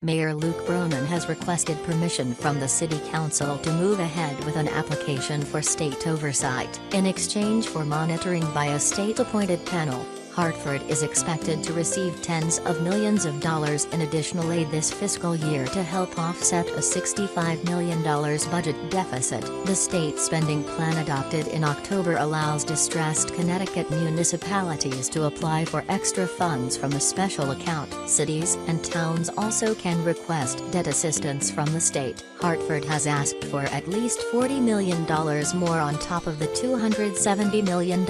Mayor Luke Bronin has requested permission from the City Council to move ahead with an application for state oversight. In exchange for monitoring by a state-appointed panel, Hartford is expected to receive tens of millions of dollars in additional aid this fiscal year to help offset a $65 million budget deficit. The state spending plan adopted in October allows distressed Connecticut municipalities to apply for extra funds from the special account. Cities and towns also can request debt assistance from the state. Hartford has asked for at least $40 million more on top of the $270 million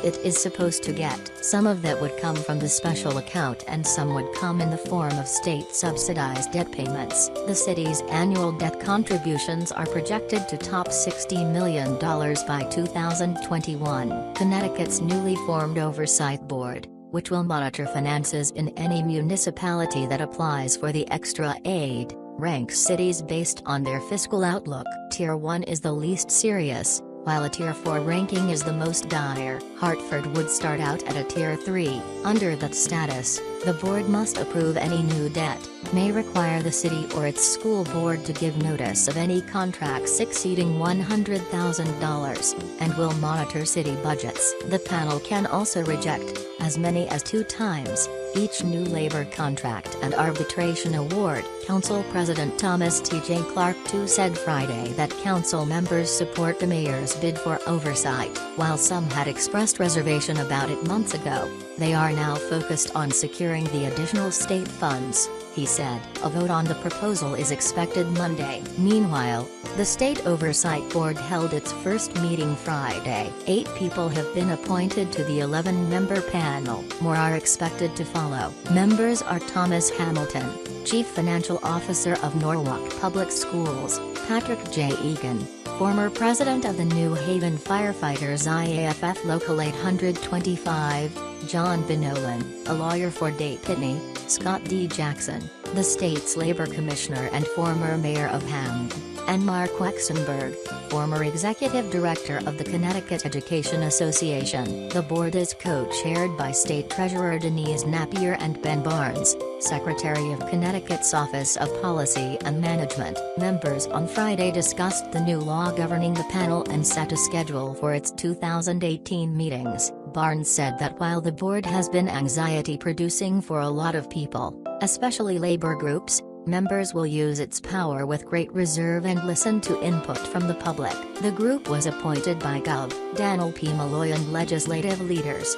it is supposed to get. Some of that would come from the special account and some would come in the form of state-subsidized debt payments. The city's annual debt contributions are projected to top $60 million by 2021. Connecticut's newly formed Oversight Board, which will monitor finances in any municipality that applies for the extra aid, ranks cities based on their fiscal outlook. Tier 1 is the least serious, while a Tier 4 ranking is the most dire. Hartford would start out at a Tier 3. Under that status, the board must approve any new debt, may require the city or its school board to give notice of any contracts exceeding $100,000, and will monitor city budgets. The panel can also reject, as many as 2 times, each new labor contract and arbitration award. Council President Thomas T.J. Clark II said Friday that council members support the mayor's bid for oversight. While some had expressed reservation about it months ago, they are now focused on securing the additional state funds, he said. A vote on the proposal is expected Monday. Meanwhile, the State Oversight Board held its first meeting Friday. 8 people have been appointed to the 11-member panel. More are expected to follow. Members are Thomas Hamilton, Chief Financial Officer of Norwalk Public Schools, Patrick J. Egan, former president of the New Haven Firefighters IAFF Local 825, John Binolan, a lawyer for Dade Pitney, Scott D. Jackson, the state's labor commissioner and former mayor of Hampden, and Mark Wexenberg, former executive director of the Connecticut Education Association. The board is co-chaired by State Treasurer Denise Napier and Ben Barnes, Secretary of Connecticut's Office of Policy and Management. Members on Friday discussed the new law governing the panel and set a schedule for its 2018 meetings. Barnes said that while the board has been anxiety-producing for a lot of people, especially labor groups, members will use its power with great reserve and listen to input from the public. The group was appointed by Gov. Daniel P. Malloy and legislative leaders.